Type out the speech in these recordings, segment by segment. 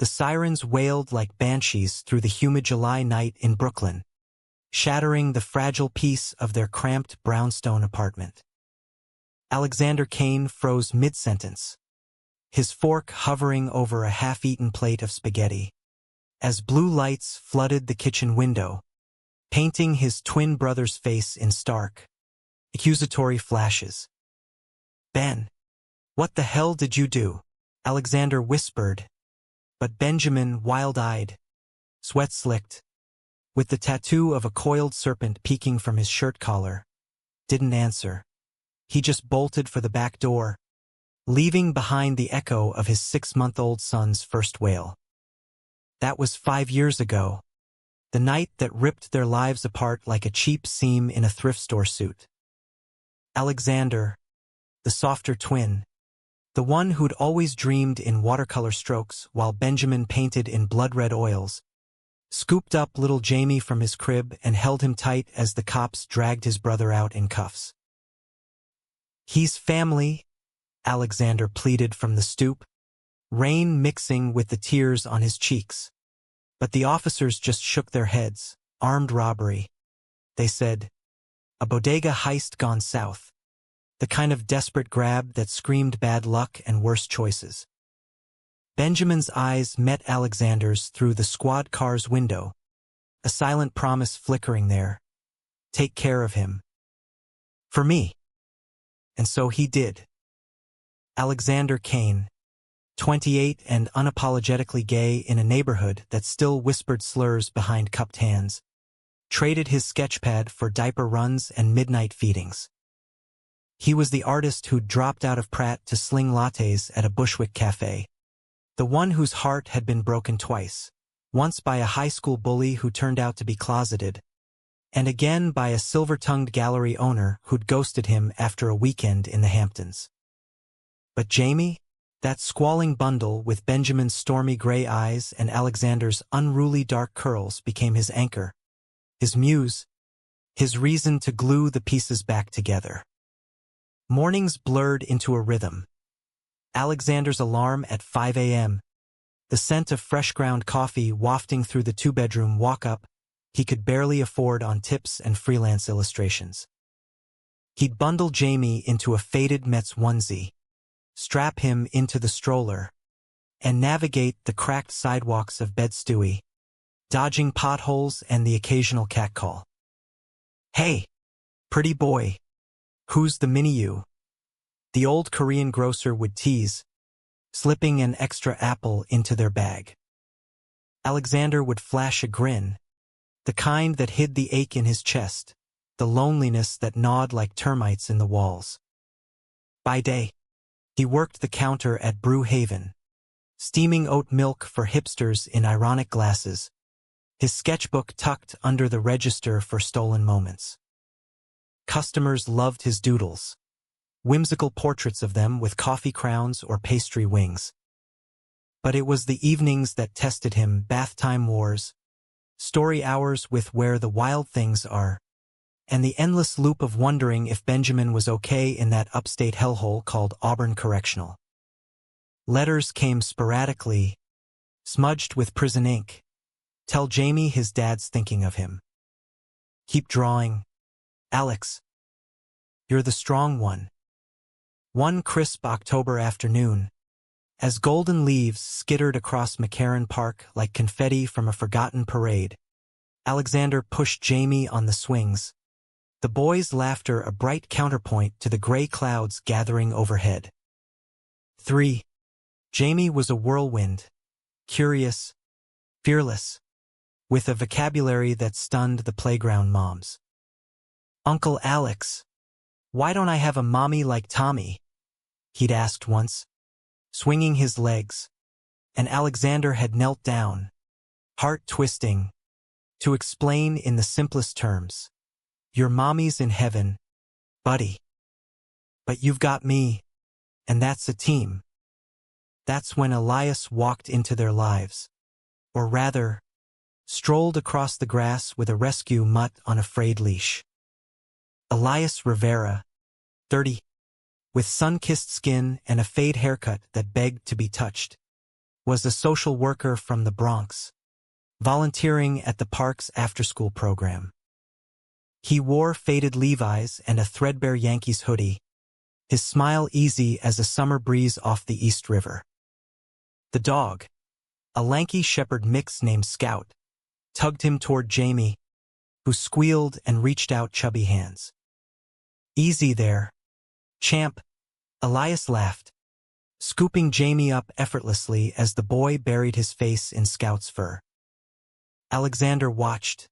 The sirens wailed like banshees through the humid July night in Brooklyn, shattering the fragile peace of their cramped brownstone apartment. Alexander Kane froze mid-sentence, his fork hovering over a half-eaten plate of spaghetti, as blue lights flooded the kitchen window, painting his twin brother's face in stark, accusatory flashes. "Ben, what the hell did you do?" Alexander whispered, but Benjamin, wild-eyed, sweat-slicked, with the tattoo of a coiled serpent peeking from his shirt collar, didn't answer. He just bolted for the back door, leaving behind the echo of his 6-month-old son's first wail. That was 5 years ago, the night that ripped their lives apart like a cheap seam in a thrift store suit. Alexander, the softer twin, the one who'd always dreamed in watercolor strokes while Benjamin painted in blood-red oils, scooped up little Jamie from his crib and held him tight as the cops dragged his brother out in cuffs. "He's family," Alexander pleaded from the stoop, rain mixing with the tears on his cheeks. But the officers just shook their heads. "Armed robbery," they said. "A bodega heist gone south. The kind of desperate grab that screamed bad luck and worse choices." Benjamin's eyes met Alexander's through the squad car's window, a silent promise flickering there. Take care of him. For me. And so he did. Alexander Kane, 28 and unapologetically gay in a neighborhood that still whispered slurs behind cupped hands, traded his sketchpad for diaper runs and midnight feedings. He was the artist who'd dropped out of Pratt to sling lattes at a Bushwick cafe. The one whose heart had been broken twice, once by a high school bully who turned out to be closeted, and again by a silver-tongued gallery owner who'd ghosted him after a weekend in the Hamptons. But Jamie, that squalling bundle with Benjamin's stormy gray eyes and Alexander's unruly dark curls, became his anchor, his muse, his reason to glue the pieces back together. Mornings blurred into a rhythm. Alexander's alarm at 5 a.m., the scent of fresh ground coffee wafting through the 2-bedroom walk-up he could barely afford on tips and freelance illustrations. He'd bundle Jamie into a faded Mets onesie, strap him into the stroller, and navigate the cracked sidewalks of Bed-Stuy, dodging potholes and the occasional catcall. "Hey, pretty boy, who's the mini-you?" the old Korean grocer would tease, slipping an extra apple into their bag. Alexander would flash a grin, the kind that hid the ache in his chest, the loneliness that gnawed like termites in the walls. By day, he worked the counter at Brew Haven, steaming oat milk for hipsters in ironic glasses, his sketchbook tucked under the register for stolen moments. Customers loved his doodles, whimsical portraits of them with coffee crowns or pastry wings. But it was the evenings that tested him: bath time wars, story hours with Where the Wild Things Are, and the endless loop of wondering if Benjamin was okay in that upstate hellhole called Auburn Correctional. Letters came sporadically, smudged with prison ink. "Tell Jamie his dad's thinking of him. Keep drawing, Alex. You're the strong one." One crisp October afternoon, as golden leaves skittered across McCarran Park like confetti from a forgotten parade, Alexander pushed Jamie on the swings, the boy's laughter a bright counterpoint to the gray clouds gathering overhead. 3. Jamie was a whirlwind, curious, fearless, with a vocabulary that stunned the playground moms. "Uncle Alex, why don't I have a mommy like Tommy?" he'd asked once, swinging his legs, and Alexander had knelt down, heart twisting, to explain in the simplest terms, "Your mommy's in heaven, buddy. But you've got me, and that's a team." That's when Elias walked into their lives, or rather, strolled across the grass with a rescue mutt on a frayed leash. Elias Rivera, 30, with sun-kissed skin and a fade haircut that begged to be touched. was a social worker from the Bronx, volunteering at the park's after-school program. He wore faded Levi's and a threadbare Yankees hoodie, his smile easy as a summer breeze off the East River. The dog, a lanky shepherd mix named Scout, tugged him toward Jamie, who squealed and reached out chubby hands. "Easy there, champ," Elias laughed, scooping Jamie up effortlessly as the boy buried his face in Scout's fur. Alexander watched,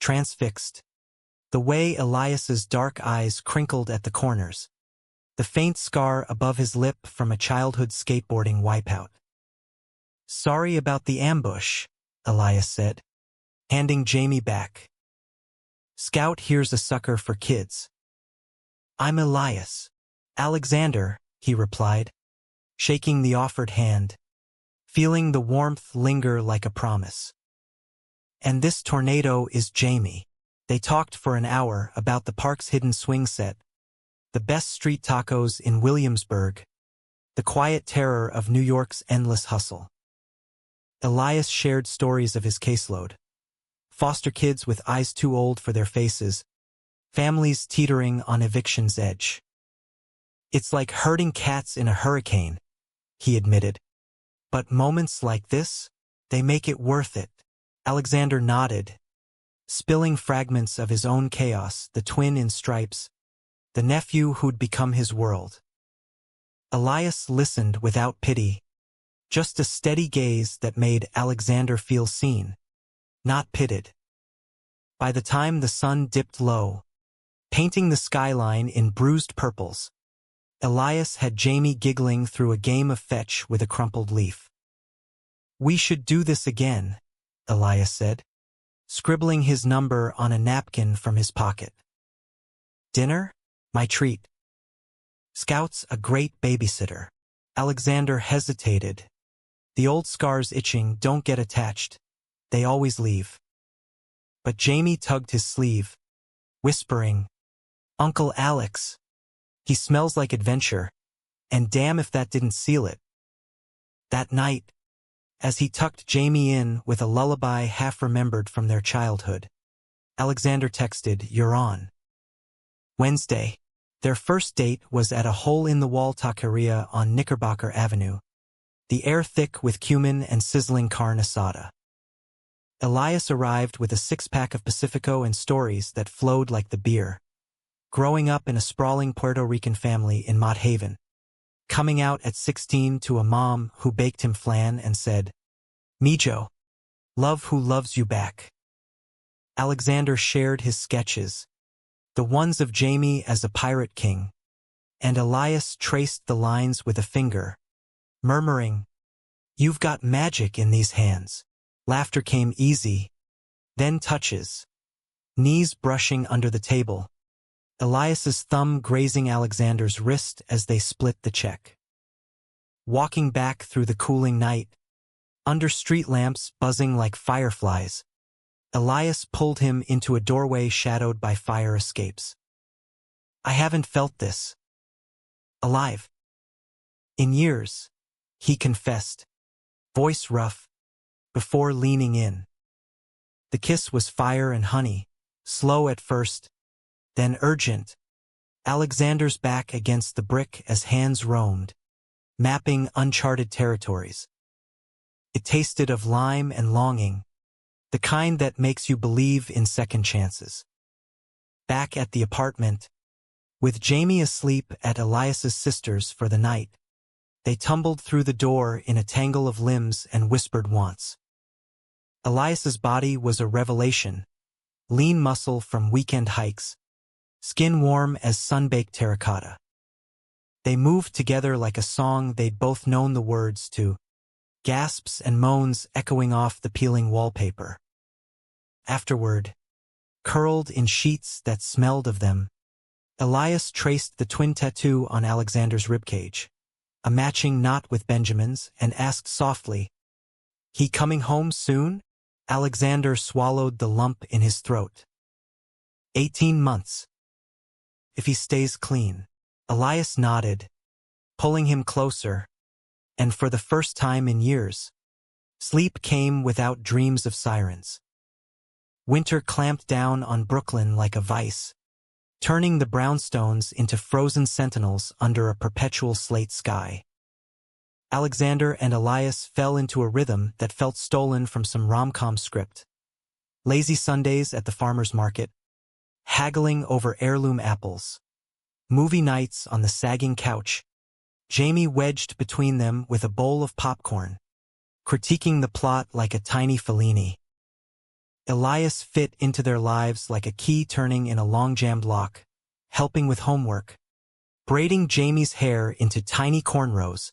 transfixed, the way Elias's dark eyes crinkled at the corners, the faint scar above his lip from a childhood skateboarding wipeout. "Sorry about the ambush," Elias said, handing Jamie back. "Scout here's a sucker for kids." "I'm Elias." "Alexander," he replied, shaking the offered hand, feeling the warmth linger like a promise. "And this tornado is Jamie." They talked for an hour about the park's hidden swing set, the best street tacos in Williamsburg, the quiet terror of New York's endless hustle. Elias shared stories of his caseload. Foster kids with eyes too old for their faces, families teetering on eviction's edge. "It's like herding cats in a hurricane," he admitted. "But moments like this, they make it worth it." Alexander nodded, spilling fragments of his own chaos, the twin in stripes, the nephew who'd become his world. Elias listened without pity, just a steady gaze that made Alexander feel seen, not pitted. By the time the sun dipped low, painting the skyline in bruised purples, Elias had Jamie giggling through a game of fetch with a crumpled leaf. "We should do this again," Elias said, scribbling his number on a napkin from his pocket. "Dinner? My treat." "Scout's a great babysitter." Alexander hesitated. "The old scars itching don't get attached. They always leave." But Jamie tugged his sleeve, whispering, "Uncle Alex. He smells like adventure, and damn if that didn't seal it." That night, as he tucked Jamie in with a lullaby half-remembered from their childhood, Alexander texted, "You're on." Wednesday, their first date was at a hole-in-the-wall taqueria on Knickerbocker Avenue, the air thick with cumin and sizzling carne asada. Elias arrived with a six-pack of Pacifico and stories that flowed like the beer. Growing up in a sprawling Puerto Rican family in Mott Haven, coming out at 16 to a mom who baked him flan and said, "Mijo, love who loves you back." Alexander shared his sketches, the ones of Jamie as a pirate king, and Elias traced the lines with a finger, murmuring, "You've got magic in these hands." Laughter came easy, then touches, knees brushing under the table, Elias's thumb grazing Alexander's wrist as they split the check. Walking back through the cooling night, under street lamps buzzing like fireflies, Elias pulled him into a doorway shadowed by fire escapes. "I haven't felt this alive in years," he confessed, voice rough, before leaning in. The kiss was fire and honey, slow at first, then urgent, Alexander's back against the brick as hands roamed, mapping uncharted territories. It tasted of lime and longing, the kind that makes you believe in second chances. Back at the apartment, with Jamie asleep at Elias's sister's for the night, they tumbled through the door in a tangle of limbs and whispered wants. Elias's body was a revelation, lean muscle from weekend hikes, skin warm as sun-baked terracotta. They moved together like a song they'd both known the words to, gasps and moans echoing off the peeling wallpaper. Afterward, curled in sheets that smelled of them, Elias traced the twin tattoo on Alexander's ribcage, a matching knot with Benjamin's, and asked softly, "He coming home soon?" Alexander swallowed the lump in his throat. 18 months. If he stays clean. Elias nodded, pulling him closer, And for the first time in years, sleep came without dreams of sirens. Winter clamped down on Brooklyn like a vice, turning the brownstones into frozen sentinels under a perpetual slate sky. Alexander and Elias fell into a rhythm that felt stolen from some rom-com script. Lazy Sundays at the farmer's market, haggling over heirloom apples. Movie nights on the sagging couch, Jamie wedged between them with a bowl of popcorn, critiquing the plot like a tiny Fellini. Elias fit into their lives like a key turning in a long-jammed lock, helping with homework, braiding Jamie's hair into tiny cornrows,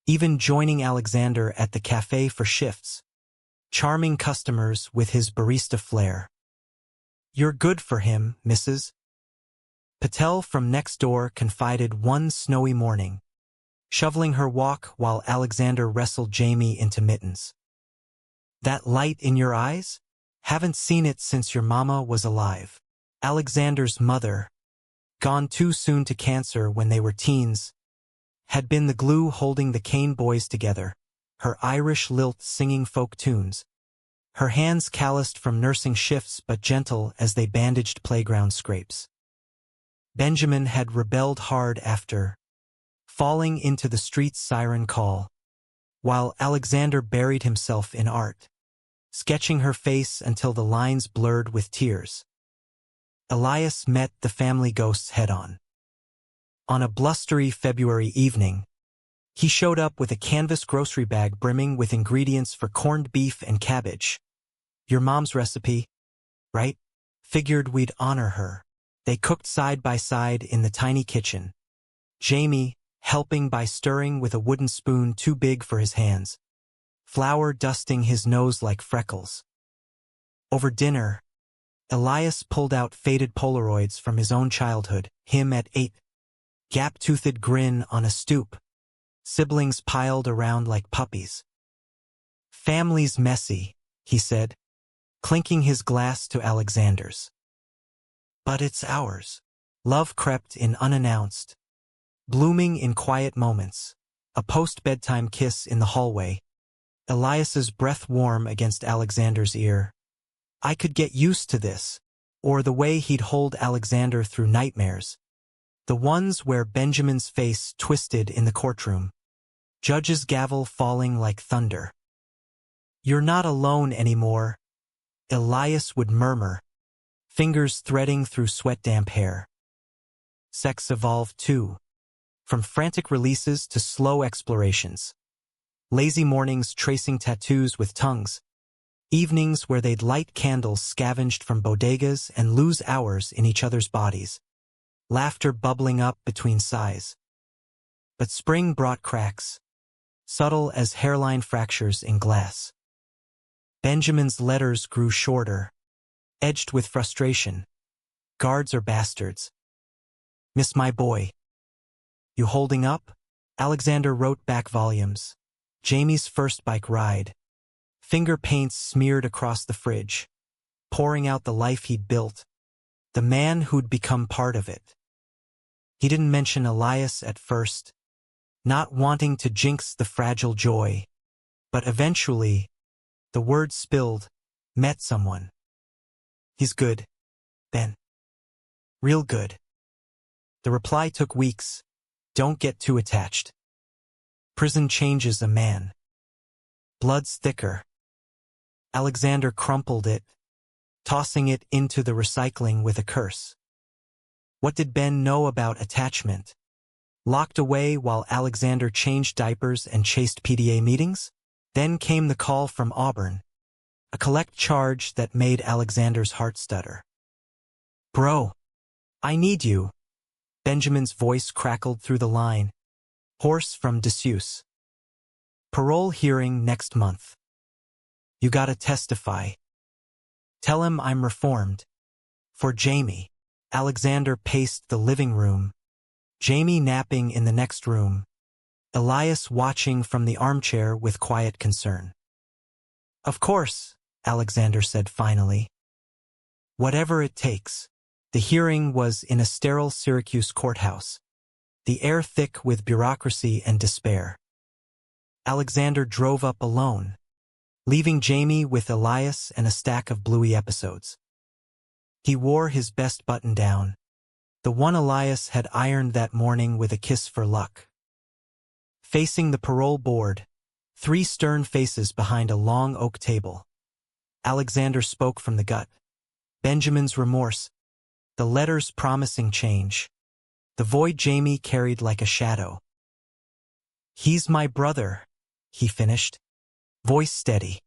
even joining Alexander at the cafe for shifts, charming customers with his barista flair. "You're good for him, Mrs." Patel from next door confided one snowy morning, shoveling her walk while Alexander wrestled Jamie into mittens. "That light in your eyes? Haven't seen it since your mama was alive." Alexander's mother, gone too soon to cancer when they were teens, had been the glue holding the Kane boys together, her Irish lilt singing folk tunes, her hands calloused from nursing shifts but gentle as they bandaged playground scrapes. Benjamin had rebelled hard after falling into the street's siren call, while Alexander buried himself in art, sketching her face until the lines blurred with tears. Elias met the family ghosts head-on. On a blustery February evening, he showed up with a canvas grocery bag brimming with ingredients for corned beef and cabbage. "Your mom's recipe, right? Figured we'd honor her." They cooked side by side in the tiny kitchen, Jamie helping by stirring with a wooden spoon too big for his hands, flour dusting his nose like freckles. Over dinner, Elias pulled out faded Polaroids from his own childhood, him at 8, gap-toothed grin on a stoop, siblings piled around like puppies. "Family's messy," he said, clinking his glass to Alexander's. "But it's ours." Love crept in unannounced, blooming in quiet moments, a post-bedtime kiss in the hallway, Elias's breath warm against Alexander's ear. I could get used to this, or the way he'd hold Alexander through nightmares, the ones where Benjamin's face twisted in the courtroom, judge's gavel falling like thunder. "You're not alone anymore," Elias would murmur, fingers threading through sweat-damp hair. Sex evolved too, from frantic releases to slow explorations. Lazy mornings tracing tattoos with tongues, evenings where they'd light candles scavenged from bodegas and lose hours in each other's bodies, laughter bubbling up between sighs. But spring brought cracks, subtle as hairline fractures in glass. Benjamin's letters grew shorter, edged with frustration. "Guards are bastards. Miss my boy. You holding up?" Alexander wrote back volumes. Jamie's first bike ride. Finger paints smeared across the fridge, pouring out the life he'd built, the man who'd become part of it. He didn't mention Elias at first, not wanting to jinx the fragile joy, but eventually, the word spilled, "Met someone. He's good, Ben. Real good." The reply took weeks. "Don't get too attached. Prison changes a man. Blood's thicker." Alexander crumpled it, tossing it into the recycling with a curse. What did Ben know about attachment? Locked away while Alexander changed diapers and chased PDA meetings? Then came the call from Auburn, a collect charge that made Alexander's heart stutter. "Bro, I need you." Benjamin's voice crackled through the line, hoarse from disuse. "Parole hearing next month. You gotta testify. Tell him I'm reformed." For Jamie. Alexander paced the living room, Jamie napping in the next room, Elias watching from the armchair with quiet concern. "Of course," Alexander said finally. "Whatever it takes." The hearing was in a sterile Syracuse courthouse, the air thick with bureaucracy and despair. Alexander drove up alone, leaving Jamie with Elias and a stack of Bluey episodes. He wore his best button down, the one Elias had ironed that morning with a kiss for luck. Facing the parole board, 3 stern faces behind a long oak table, Alexander spoke from the gut. Benjamin's remorse, the letters promising change, the void Jamie carried like a shadow. "He's my brother," he finished, voice steady.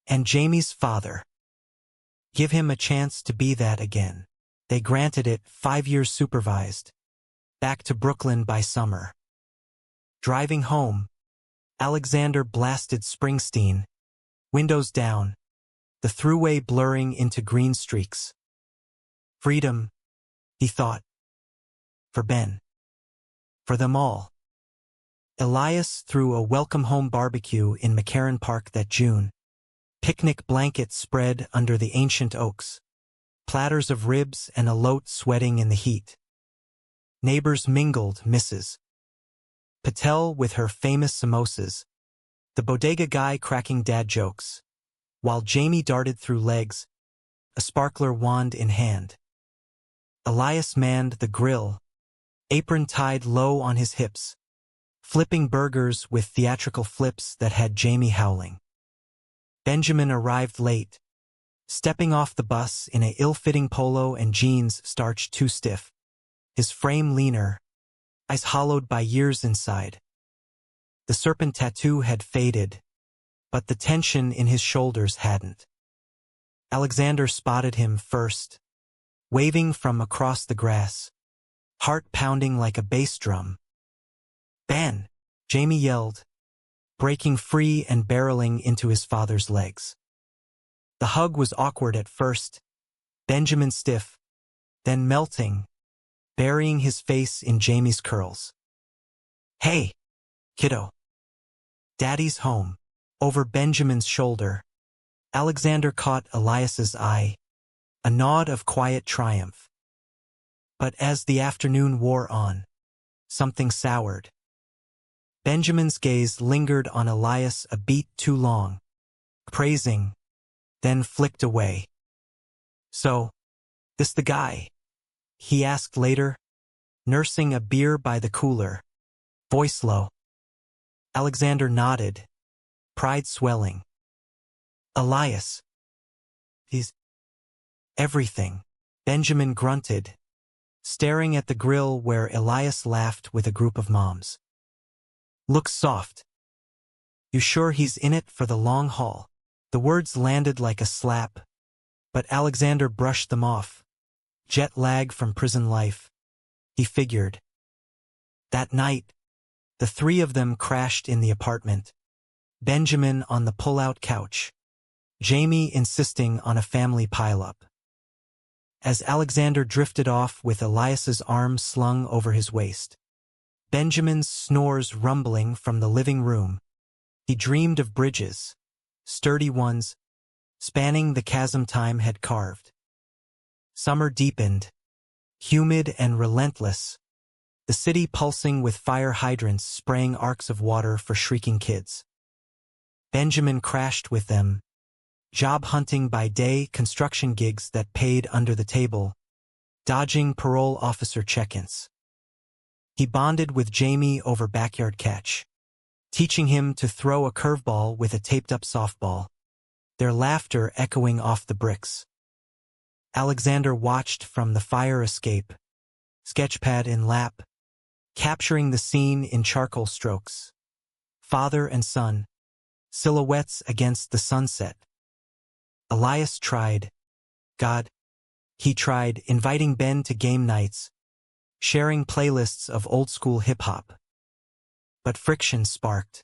"And Jamie's father. Give him a chance to be that again." They granted it, 5 years supervised. Back to Brooklyn by summer. Driving home, Alexander blasted Springsteen, windows down, the thruway blurring into green streaks. Freedom, he thought. For Ben. For them all. Elias threw a welcome-home barbecue in McCarran Park that June. Picnic blankets spread under the ancient oaks. Platters of ribs and a lote sweating in the heat. Neighbors mingled, Mrs. Patel with her famous samosas, the bodega guy cracking dad jokes, while Jamie darted through legs, a sparkler wand in hand. Elias manned the grill, apron tied low on his hips, flipping burgers with theatrical flips that had Jamie howling. Benjamin arrived late, stepping off the bus in a ill-fitting polo and jeans starched too stiff, his frame leaner, eyes hollowed by years inside. The serpent tattoo had faded, but the tension in his shoulders hadn't. Alexander spotted him first, waving from across the grass, heart pounding like a bass drum. "Ben!" Jamie yelled, breaking free and barreling into his father's legs. The hug was awkward at first, Benjamin stiff, then melting, burying his face in Jamie's curls. "Hey, kiddo. Daddy's home." Over Benjamin's shoulder, Alexander caught Elias's eye, a nod of quiet triumph. But as the afternoon wore on, something soured. Benjamin's gaze lingered on Elias a beat too long, praising, then flicked away. "So, this the guy?" he asked later, nursing a beer by the cooler, voice low. Alexander nodded, pride swelling. "Elias. He's everything," Benjamin grunted, staring at the grill where Elias laughed with a group of moms. "Looks soft. You sure he's in it for the long haul?" The words landed like a slap, but Alexander brushed them off. Jet lag from prison life, he figured. That night, the 3 of them crashed in the apartment. Benjamin on the pull-out couch, Jamie insisting on a family pile-up. As Alexander drifted off with Elias's arms slung over his waist, Benjamin's snores rumbling from the living room, he dreamed of bridges, sturdy ones, spanning the chasm time had carved. Summer deepened, humid and relentless, the city pulsing with fire hydrants spraying arcs of water for shrieking kids. Benjamin crashed with them, job hunting by day, construction gigs that paid under the table, dodging parole officer check-ins. He bonded with Jamie over backyard catch, teaching him to throw a curveball with a taped-up softball, their laughter echoing off the bricks. Alexander watched from the fire escape, sketchpad in lap, capturing the scene in charcoal strokes. Father and son, silhouettes against the sunset. Elias tried, he tried inviting Ben to game nights, sharing playlists of old-school hip-hop. But friction sparked.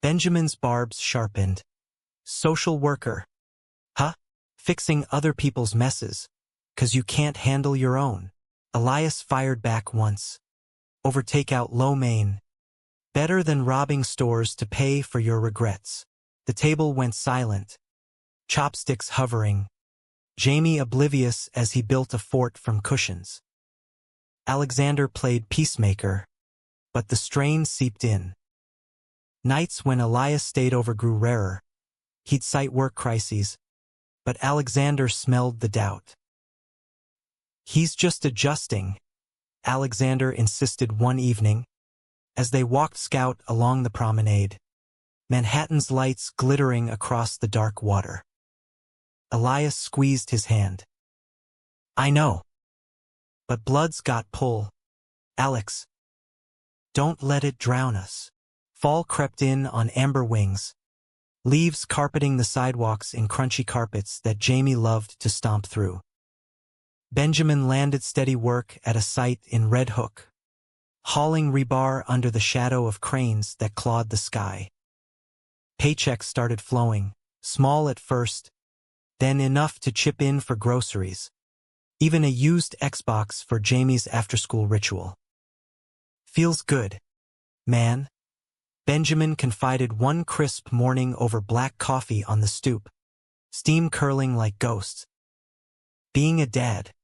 Benjamin's barbs sharpened. Social worker. Huh? Fixing other people's messes, 'cause you can't handle your own. Elias fired back once. Over takeout lo mein. Better than robbing stores to pay for your regrets. The table went silent, chopsticks hovering, Jamie oblivious as he built a fort from cushions. Alexander played peacemaker, but the strain seeped in. Nights when Elias stayed over grew rarer. He'd cite work crises, but Alexander smelled the doubt. "He's just adjusting," Alexander insisted one evening, as they walked Scout along the promenade, Manhattan's lights glittering across the dark water. Elias squeezed his hand. "I know. But blood's got pull. Alex. Don't let it drown us." Fall crept in on amber wings, leaves carpeting the sidewalks in crunchy carpets that Jamie loved to stomp through. Benjamin landed steady work at a site in Red Hook, hauling rebar under the shadow of cranes that clawed the sky. Paychecks started flowing, small at first, then enough to chip in for groceries, even a used Xbox for Jamie's after-school ritual. "Feels good, man," Benjamin confided one crisp morning over black coffee on the stoop, steam curling like ghosts. "Being a dad.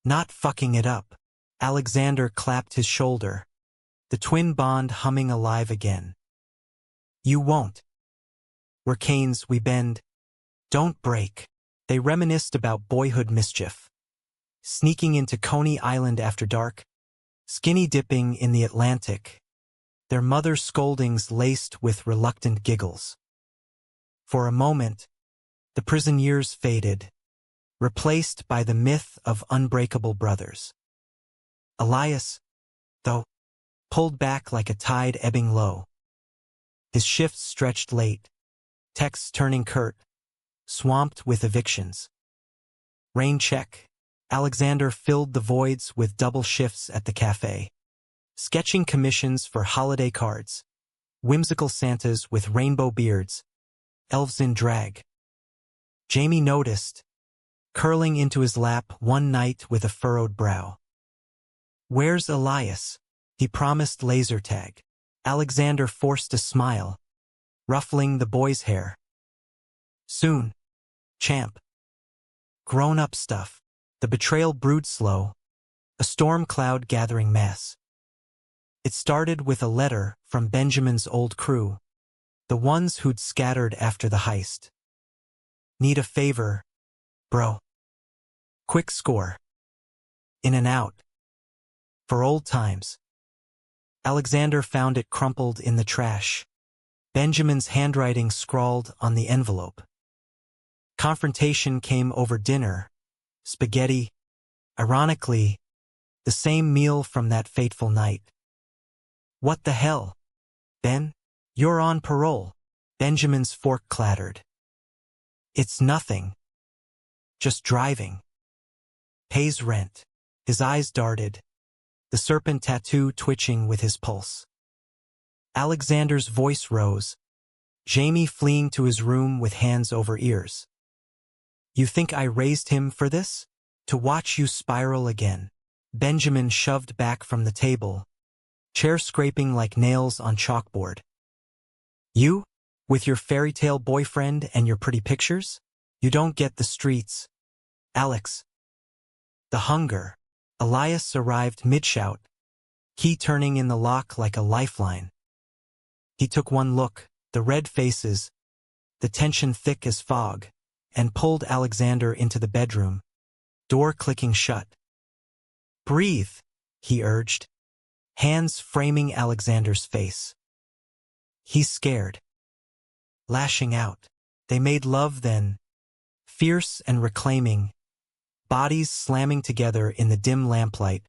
Not fucking it up." Alexander clapped his shoulder, the twin bond humming alive again. "You won't. We're canes, we bend. Don't break." They reminisced about boyhood mischief. Sneaking into Coney Island after dark, skinny dipping in the Atlantic, their mother's scoldings laced with reluctant giggles. For a moment, the prison years faded, replaced by the myth of unbreakable brothers. Elias, though, pulled back like a tide ebbing low. His shifts stretched late, texts turning curt, swamped with evictions. Rain check. Alexander filled the voids with double shifts at the cafe, sketching commissions for holiday cards, whimsical Santas with rainbow beards, elves in drag. Jamie noticed, curling into his lap one night with a furrowed brow. "Where's Elias?" He promised laser tag. Alexander forced a smile, ruffling the boy's hair. "Soon, champ." Grown-up stuff. The betrayal brewed slow, a storm cloud gathering mass. It started with a letter from Benjamin's old crew, the ones who'd scattered after the heist. "Need a favor, bro. Quick score. In and out. For old times." Alexander found it crumpled in the trash, Benjamin's handwriting scrawled on the envelope. Confrontation came over dinner. Spaghetti. Ironically, the same meal from that fateful night. "What the hell, Ben? You're on parole." Benjamin's fork clattered. "It's nothing. Just driving. Pays rent." His eyes darted, the serpent tattoo twitching with his pulse. Alexander's voice rose, Jamie fleeing to his room with hands over ears. "You think I raised him for this? To watch you spiral again?" Benjamin shoved back from the table, chair scraping like nails on chalkboard. "You? With your fairy tale boyfriend and your pretty pictures? You don't get the streets. Alex." The hunger. Elias arrived mid-shout, key turning in the lock like a lifeline. He took one look, the red faces, the tension thick as fog, and pulled Alexander into the bedroom, door clicking shut. "Breathe," he urged, hands framing Alexander's face. He's scared. Lashing out. They made love then, fierce and reclaiming, bodies slamming together in the dim lamplight.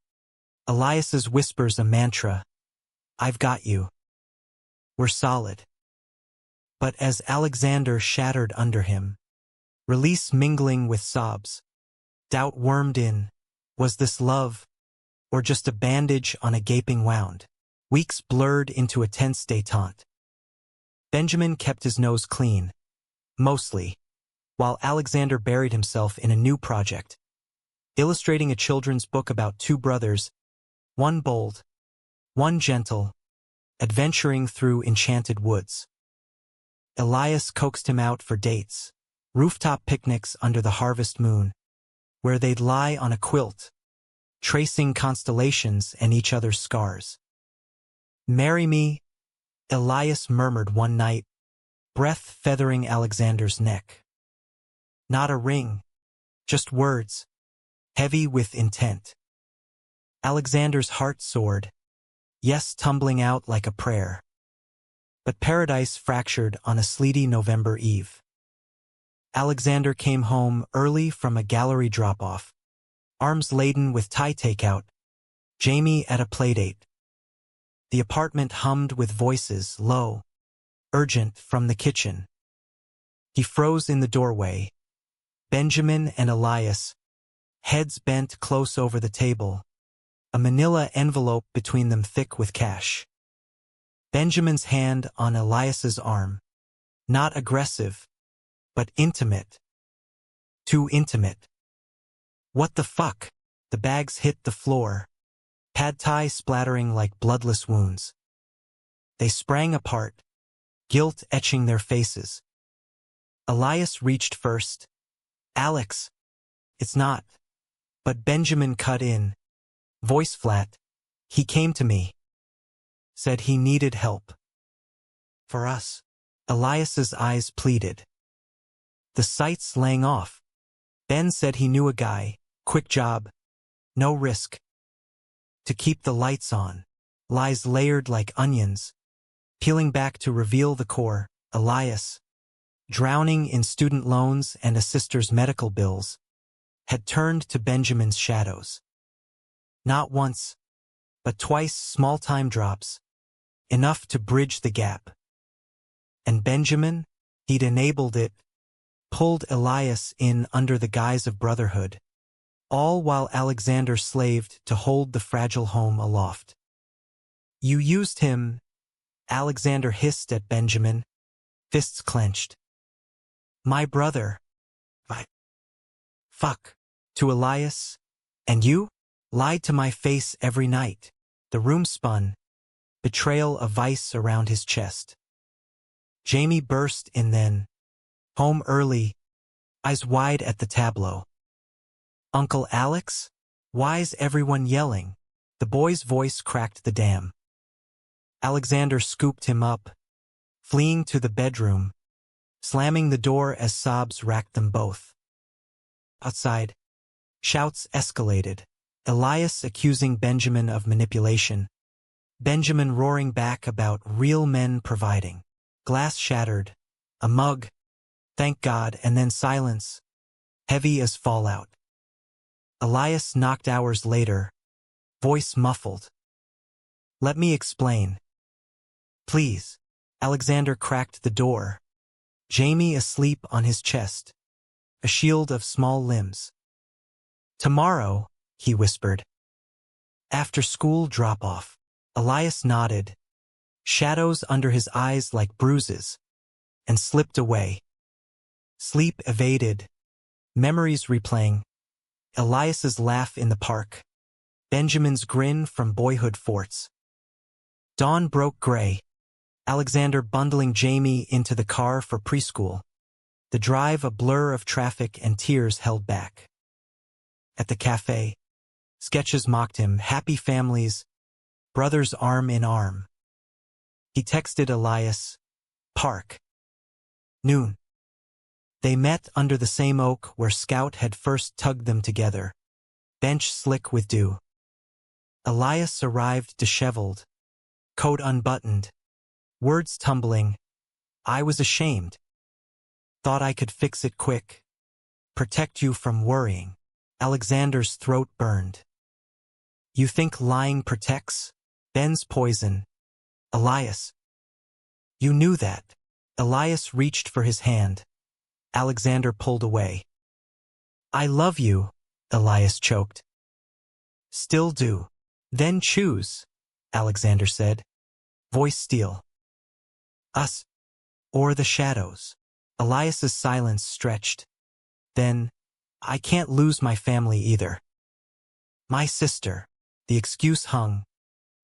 Elias's whispers a mantra. "I've got you. We're solid." But as Alexander shattered under him, release mingling with sobs, doubt wormed in. Was this love, or just a bandage on a gaping wound? Weeks blurred into a tense détente. Benjamin kept his nose clean, mostly, while Alexander buried himself in a new project, illustrating a children's book about two brothers, one bold, one gentle, adventuring through enchanted woods. Elias coaxed him out for dates, rooftop picnics under the harvest moon, where they'd lie on a quilt, tracing constellations and each other's scars. "Marry me, Elias murmured one night, breath feathering Alexander's neck. Not a ring, just words, heavy with intent. Alexander's heart soared, yes, tumbling out like a prayer. But paradise fractured on a sleety November eve. Alexander came home early from a gallery drop-off, arms laden with Thai takeout, Jamie at a playdate. The apartment hummed with voices, low, urgent, from the kitchen. He froze in the doorway. Benjamin and Elias, heads bent close over the table, a manila envelope between them thick with cash. Benjamin's hand on Elias's arm, not aggressive, but intimate. Too intimate. What the fuck? The bags hit the floor, pad thai splattering like bloodless wounds. They sprang apart, guilt etching their faces. Elias reached first. Alex, it's not. But Benjamin cut in, voice flat. He came to me. Said he needed help. For us. Elias's eyes pleaded. The sight's laying off. Ben said he knew a guy, quick job, no risk. To keep the lights on, lies layered like onions, peeling back to reveal the core. Elias, drowning in student loans and a sister's medical bills, had turned to Benjamin's shadows. Not once, but twice, small time drops, enough to bridge the gap. And Benjamin, he'd enabled it, pulled Elias in under the guise of brotherhood, all while Alexander slaved to hold the fragile home aloft. You used him, Alexander hissed at Benjamin, fists clenched. My brother. Fuck. To Elias. And you? Lied to my face every night. The room spun, betrayal a vice around his chest. Jamie burst in then. Home early, eyes wide at the tableau. Uncle Alex? Why's everyone yelling? The boy's voice cracked the dam. Alexander scooped him up, fleeing to the bedroom, slamming the door as sobs racked them both. Outside, shouts escalated, Elias accusing Benjamin of manipulation, Benjamin roaring back about real men providing. Glass shattered, a mug, thank God, and then silence, heavy as fallout. Elias knocked hours later, voice muffled. Let me explain. Please. Alexander cracked the door. Jamie asleep on his chest, a shield of small limbs. Tomorrow, he whispered. After school drop-off. Elias nodded, shadows under his eyes like bruises, and slipped away. Sleep evaded, memories replaying. Elias's laugh in the park, Benjamin's grin from boyhood forts. Dawn broke gray, Alexander bundling Jamie into the car for preschool, the drive a blur of traffic and tears held back. At the cafe, sketches mocked him, happy families, brothers arm in arm. He texted Elias, Park. Noon. They met under the same oak where Scout had first tugged them together, bench slick with dew. Elias arrived disheveled, coat unbuttoned, words tumbling. I was ashamed. Thought I could fix it quick. Protect you from worrying. Alexander's throat burned. You think lying protects? Ben's poison. Elias. You knew that. Elias reached for his hand. Alexander pulled away. I love you, Elias choked. Still do. Then choose, Alexander said. Voice steel. Us. Or the shadows. Elias's silence stretched. Then, I can't lose my family either. My sister. The excuse hung,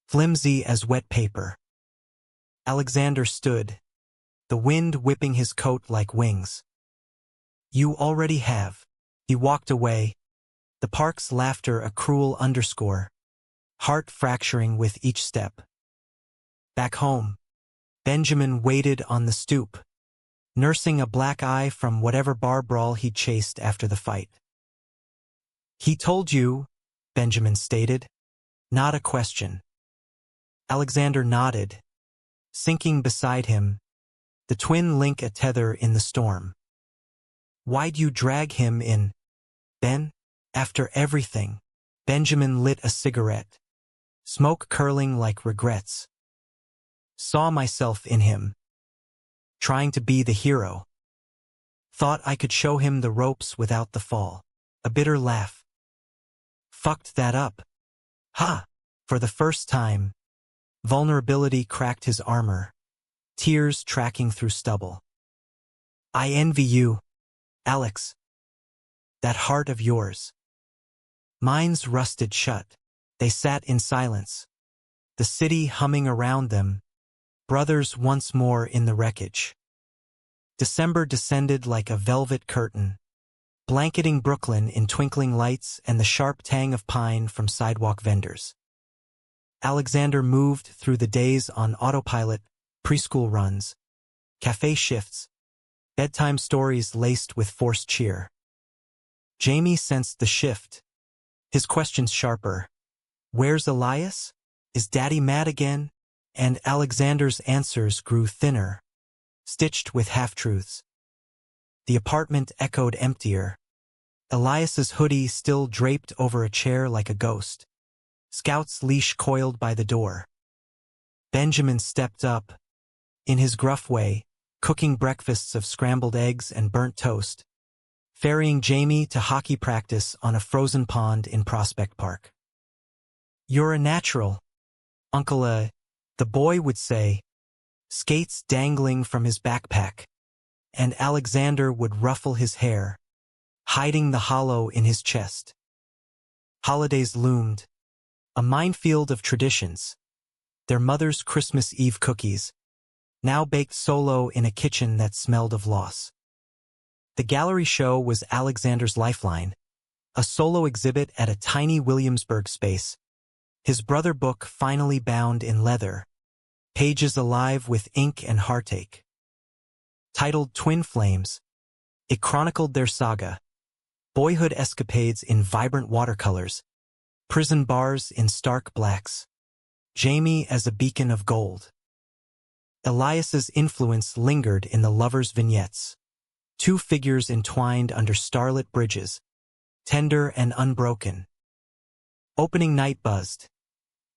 flimsy as wet paper. Alexander stood, the wind whipping his coat like wings. You already have. He walked away, the park's laughter a cruel underscore, heart fracturing with each step. Back home, Benjamin waited on the stoop, nursing a black eye from whatever bar brawl he'd chased after the fight. "He told you," Benjamin stated. Not a question. Alexander nodded, sinking beside him, the twin link a tether in the storm. "Why'd you drag him in, Ben?" "After everything." Benjamin lit a cigarette, smoke curling like regrets. "Saw myself in him. Trying to be the hero. Thought I could show him the ropes without the fall." A bitter laugh. "Fucked that up. Ha!" For the first time, vulnerability cracked his armor, tears tracking through stubble. "I envy you, Alex. That heart of yours." Mine's rusted shut. They sat in silence, the city humming around them, brothers once more in the wreckage. December descended like a velvet curtain, blanketing Brooklyn in twinkling lights and the sharp tang of pine from sidewalk vendors. Alexander moved through the days on autopilot, preschool runs, cafe shifts, bedtime stories laced with forced cheer. Jamie sensed the shift, his questions sharper. "Where's Elias? Is Daddy mad again?" And Alexander's answers grew thinner, stitched with half-truths. The apartment echoed emptier, Elias's hoodie still draped over a chair like a ghost, Scout's leash coiled by the door. Benjamin stepped up, in his gruff way, cooking breakfasts of scrambled eggs and burnt toast, ferrying Jamie to hockey practice on a frozen pond in Prospect Park. "You're a natural, Uncle, the boy would say, skates dangling from his backpack, and Alexander would ruffle his hair, hiding the hollow in his chest. Holidays loomed, a minefield of traditions. Their mother's Christmas Eve cookies, now baked solo in a kitchen that smelled of loss. The gallery show was Alexander's lifeline, a solo exhibit at a tiny Williamsburg space, his brother book finally bound in leather, pages alive with ink and heartache. Titled Twin Flames, it chronicled their saga, boyhood escapades in vibrant watercolors, prison bars in stark blacks, Jamie as a beacon of gold. Elias's influence lingered in the lovers' vignettes, two figures entwined under starlit bridges, tender and unbroken. Opening night buzzed.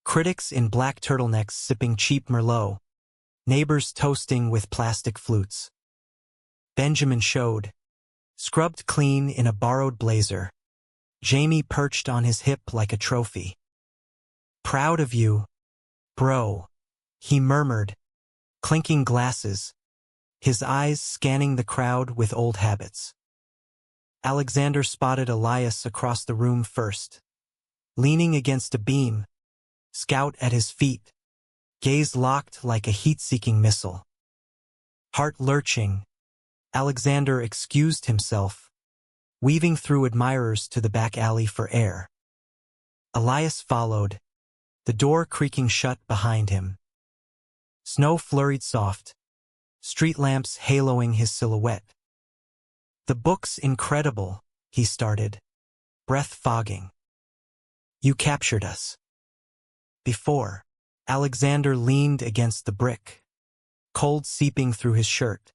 Critics in black turtlenecks sipping cheap Merlot, neighbors toasting with plastic flutes. Benjamin showed, scrubbed clean in a borrowed blazer, Jamie perched on his hip like a trophy. "Proud of you, bro," he murmured, clinking glasses, his eyes scanning the crowd with old habits. Alexander spotted Elias across the room first, leaning against a beam, Scout at his feet, gaze locked like a heat-seeking missile. Heart lurching, Alexander excused himself, weaving through admirers to the back alley for air. Elias followed, the door creaking shut behind him. Snow flurried soft, street lamps haloing his silhouette. "The book's incredible," he started, breath fogging. "You captured us." Before, Alexander leaned against the brick, cold seeping through his shirt.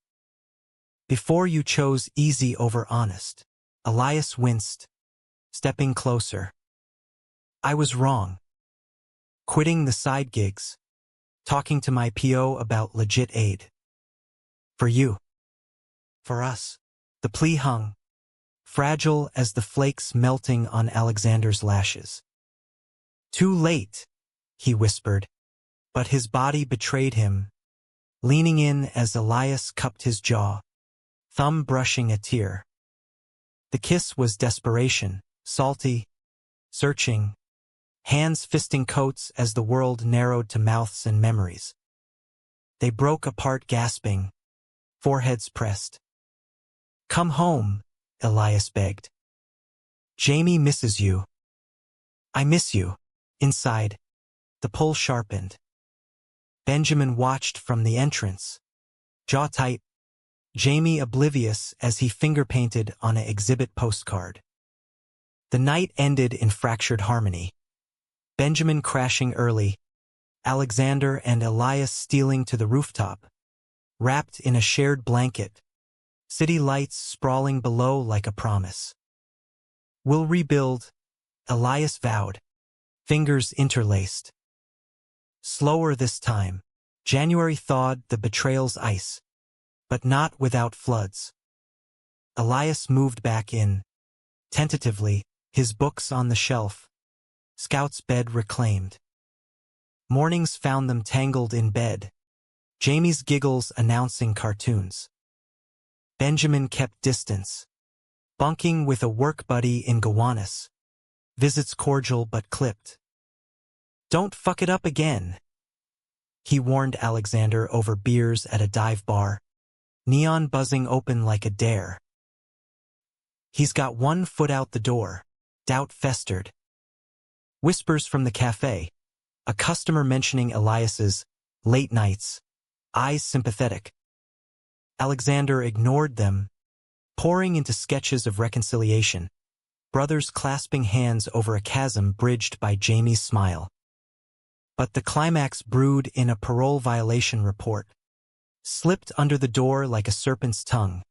"Before you chose easy over honest." Elias winced, stepping closer. "I was wrong. Quitting the side gigs, talking to my PO about legit aid. For you. For us." The plea hung, fragile as the flakes melting on Alexander's lashes. "Too late," he whispered, but his body betrayed him, leaning in as Elias cupped his jaw, thumb brushing a tear. The kiss was desperation, salty, searching, hands fisting coats as the world narrowed to mouths and memories. They broke apart gasping, foreheads pressed. "Come home," Elias begged. "Jamie misses you." "I miss you." Inside, the pull sharpened. Benjamin watched from the entrance, jaw tight, Jamie oblivious as he finger-painted on an exhibit postcard. The night ended in fractured harmony. Benjamin crashing early, Alexander and Elias stealing to the rooftop, wrapped in a shared blanket, city lights sprawling below like a promise. "We'll rebuild," Elias vowed, fingers interlaced. Slower this time, January thawed the betrayal's ice, but not without floods. Elias moved back in, tentatively, his books on the shelf, Scout's bed reclaimed. Mornings found them tangled in bed, Jamie's giggles announcing cartoons. Benjamin kept distance, bunking with a work buddy in Gowanus, visits cordial but clipped. "Don't fuck it up again," he warned Alexander over beers at a dive bar, neon buzzing open like a dare. "He's got one foot out the door," doubt festered. Whispers from the cafe, a customer mentioning Elias's late nights, eyes sympathetic. Alexander ignored them, pouring into sketches of reconciliation, brothers clasping hands over a chasm bridged by Jamie's smile. But the climax brewed in a parole violation report, slipped under the door like a serpent's tongue.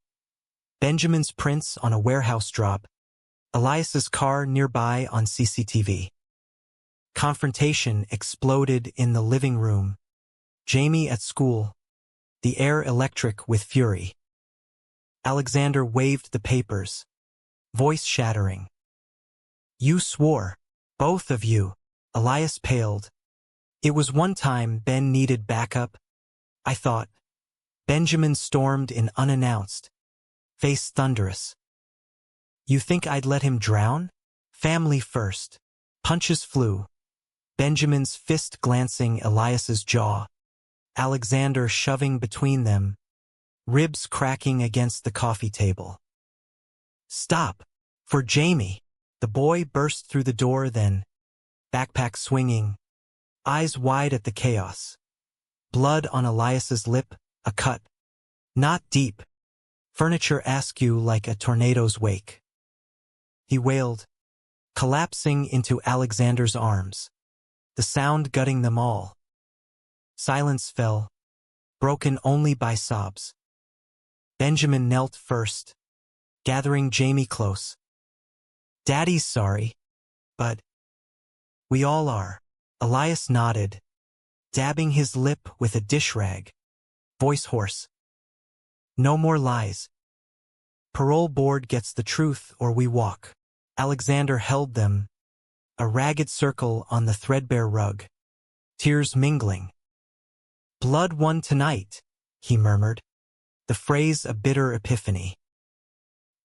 Benjamin's prints on a warehouse drop, Elias's car nearby on CCTV. Confrontation exploded in the living room, Jamie at school, the air electric with fury. Alexander waved the papers, voice shattering. "You swore, both of you," Elias paled. "It was one time Ben needed backup, I thought." Benjamin stormed in unannounced, face thunderous. "You think I'd let him drown? Family first." Punches flew, Benjamin's fist glancing Elias's jaw, Alexander shoving between them, ribs cracking against the coffee table. "Stop! For Jamie!" The boy burst through the door then, backpack swinging, eyes wide at the chaos. Blood on Elias's lip, a cut. Not deep. Furniture askew like a tornado's wake. He wailed, collapsing into Alexander's arms, the sound gutting them all. Silence fell, broken only by sobs. Benjamin knelt first, gathering Jamie close. "Daddy's sorry, but we all are." Elias nodded, dabbing his lip with a dish rag, voice hoarse. "No more lies. Parole board gets the truth or we walk." Alexander held them, a ragged circle on the threadbare rug, tears mingling. "Blood won tonight," he murmured, the phrase a bitter epiphany.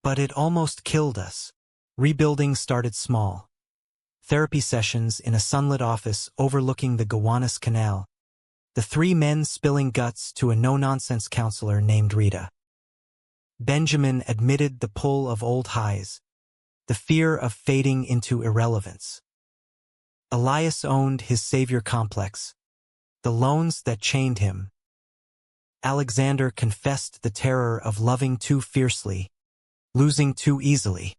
"But it almost killed us." Rebuilding started small. Therapy sessions in a sunlit office overlooking the Gowanus Canal, the three men spilling guts to a no-nonsense counselor named Rita. Benjamin admitted the pull of old highs, the fear of fading into irrelevance. Elias owned his savior complex, the loans that chained him. Alexander confessed the terror of loving too fiercely, losing too easily.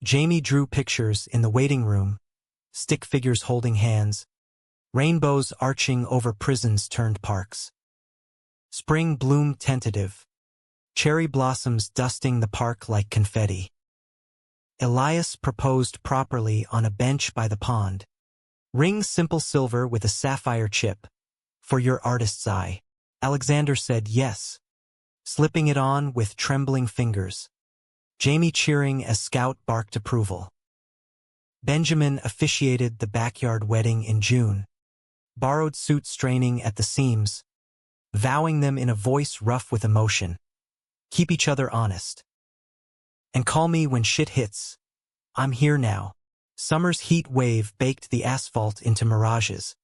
Jamie drew pictures in the waiting room, stick figures holding hands, rainbows arching over prisons turned parks. Spring bloomed tentative, cherry blossoms dusting the park like confetti. Elias proposed properly on a bench by the pond. "Ring simple silver with a sapphire chip, for your artist's eye." Alexander said yes, slipping it on with trembling fingers. Jamie cheering as Scout barked approval. Benjamin officiated the backyard wedding in June, borrowed suit straining at the seams, vowing them in a voice rough with emotion. "Keep each other honest. And call me when shit hits. I'm here now." Summer's heat wave baked the asphalt into mirages,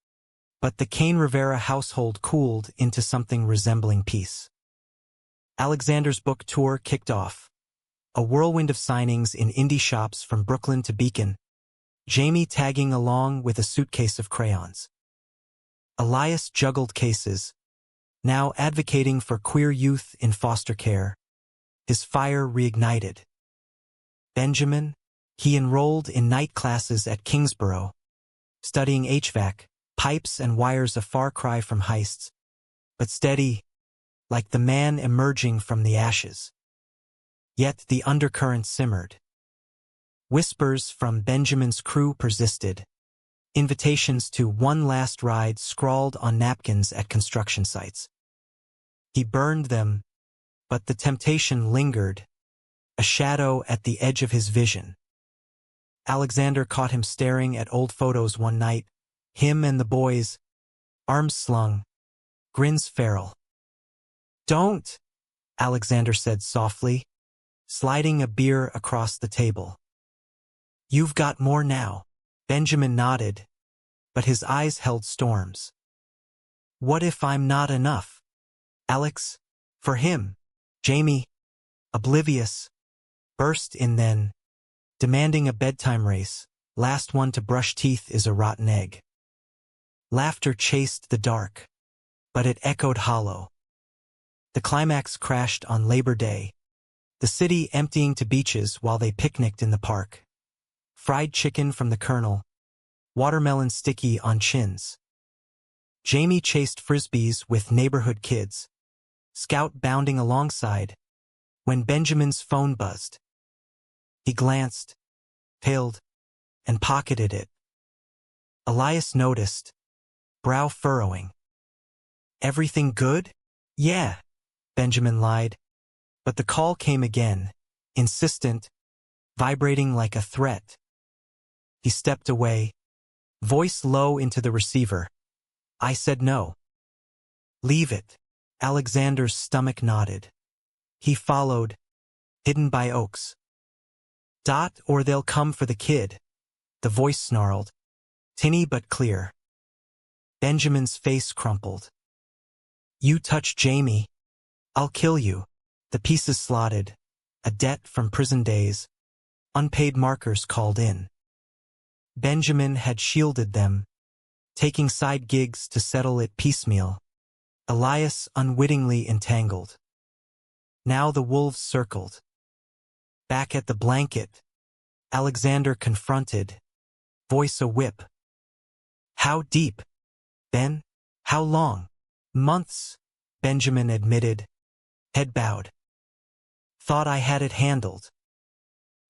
but the Cain Rivera household cooled into something resembling peace. Alexander's book tour kicked off, a whirlwind of signings in indie shops from Brooklyn to Beacon, Jamie tagging along with a suitcase of crayons. Elias juggled cases, now advocating for queer youth in foster care. His fire reignited. Benjamin, he enrolled in night classes at Kingsborough, studying HVAC, pipes and wires, a far cry from heists, but steady, like the man emerging from the ashes. Yet the undercurrent simmered. Whispers from Benjamin's crew persisted. Invitations to one last ride scrawled on napkins at construction sites. He burned them, but the temptation lingered, a shadow at the edge of his vision. Alexander caught him staring at old photos one night, him and the boys, arms slung, grins feral. "Don't," Alexander said softly, sliding a beer across the table. "You've got more now." Benjamin nodded, but his eyes held storms. "What if I'm not enough?" Alex, for him, Jamie, oblivious, burst in then, demanding a bedtime race. Last one to brush teeth is a rotten egg. Laughter chased the dark, but it echoed hollow. The climax crashed on Labor Day, the city emptying to beaches while they picnicked in the park. Fried chicken from the Colonel, watermelon sticky on chins. Jamie chased frisbees with neighborhood kids, Scout bounding alongside, when Benjamin's phone buzzed. He glanced, paled, and pocketed it. Elias noticed, brow furrowing. "Everything good?" "Yeah," Benjamin lied, but the call came again, insistent, vibrating like a threat. He stepped away, voice low into the receiver. "I said no." "Leave it." Alexander's stomach nodded. He followed, hidden by oaks. "Or they'll come for the kid," the voice snarled, tinny but clear. Benjamin's face crumpled. "You touch Jamie, I'll kill you." The pieces slotted, a debt from prison days, unpaid markers called in. Benjamin had shielded them, taking side gigs to settle it piecemeal. Elias unwittingly entangled. Now the wolves circled. Back at the blanket, Alexander confronted, voice a whip. "How deep, Ben? How long?" "Months," Benjamin admitted, head bowed. "Thought I had it handled."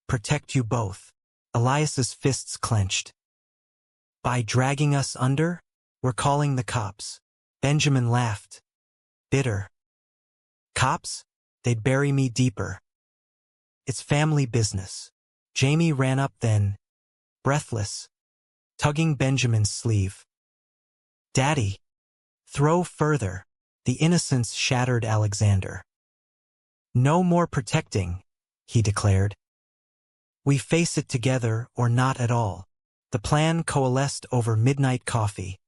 "Protect you both." Elias's fists clenched. "By dragging us under? We're calling the cops." Benjamin laughed, bitter. "Cops? They'd bury me deeper." "It's family business." Jamie ran up then, breathless, tugging Benjamin's sleeve. "Daddy, throw further." The innocence shattered Alexander. "No more protecting," he declared. "We face it together or not at all." The plan coalesced over midnight coffee.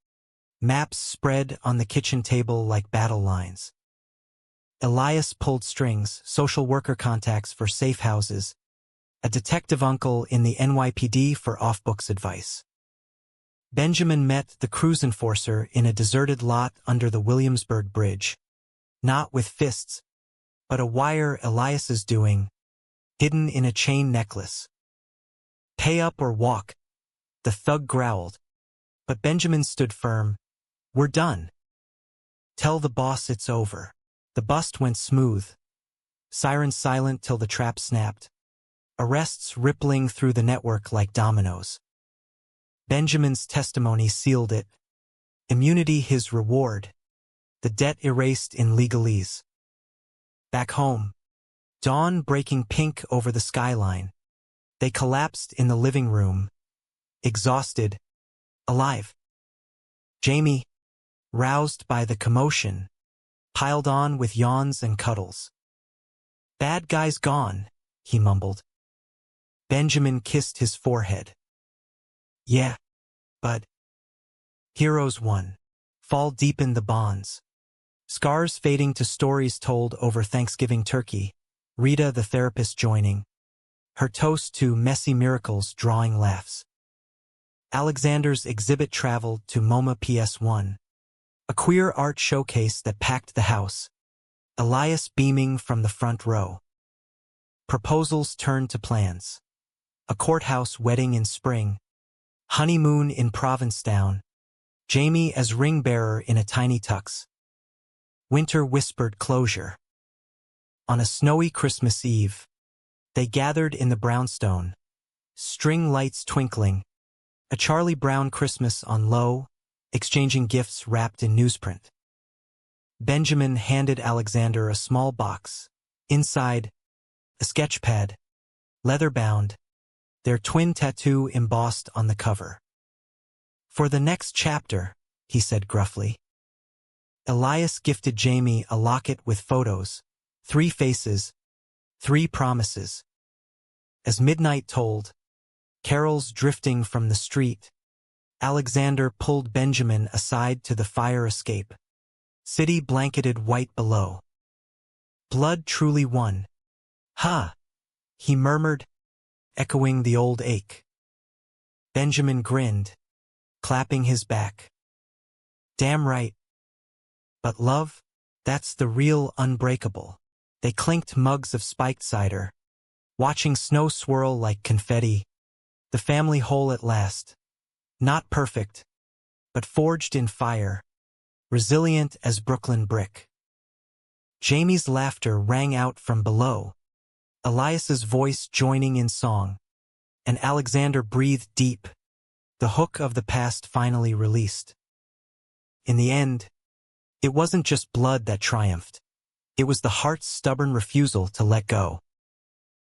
Maps spread on the kitchen table like battle lines. Elias pulled strings, social worker contacts for safe houses, a detective uncle in the NYPD for off-books advice. Benjamin met the cruise enforcer in a deserted lot under the Williamsburg Bridge. Not with fists, but a wire Elias's doing, hidden in a chain necklace. "Pay up or walk," the thug growled, but Benjamin stood firm. "We're done. Tell the boss it's over." The bust went smooth. Sirens silent till the trap snapped. Arrests rippling through the network like dominoes. Benjamin's testimony sealed it. Immunity his reward. The debt erased in legalese. Back home, dawn breaking pink over the skyline. They collapsed in the living room, exhausted, alive. Jamie, roused by the commotion, piled on with yawns and cuddles. "Bad guy's gone," he mumbled. Benjamin kissed his forehead. "Yeah, but heroes won." Fall deepened the bonds. Scars fading to stories told over Thanksgiving turkey, Rita the therapist joining, her toast to messy miracles drawing laughs. Alexander's exhibit traveled to MoMA PS1, A queer art showcase that packed the house, Elias beaming from the front row. Proposals turned to plans. A courthouse wedding in spring, honeymoon in Provincetown, Jamie as ring bearer in a tiny tux. Winter whispered closure. On a snowy Christmas Eve, they gathered in the brownstone, string lights twinkling, a Charlie Brown Christmas on low, exchanging gifts wrapped in newsprint. Benjamin handed Alexander a small box. Inside, a sketch pad, leather-bound, their twin tattoo embossed on the cover. "For the next chapter," he said gruffly. Elias gifted Jamie a locket with photos, 3 faces, 3 promises. As midnight tolled, carols drifting from the street, Alexander pulled Benjamin aside to the fire escape, city blanketed white below. "Blood truly won. Ha!" he murmured, echoing the old ache. Benjamin grinned, clapping his back. "Damn right. But love, that's the real unbreakable." They clinked mugs of spiked cider, watching snow swirl like confetti, the family whole at last. Not perfect, but forged in fire, resilient as Brooklyn brick. Jamie's laughter rang out from below, Elias's voice joining in song, and Alexander breathed deep, the hook of the past finally released. In the end, it wasn't just blood that triumphed. It was the heart's stubborn refusal to let go.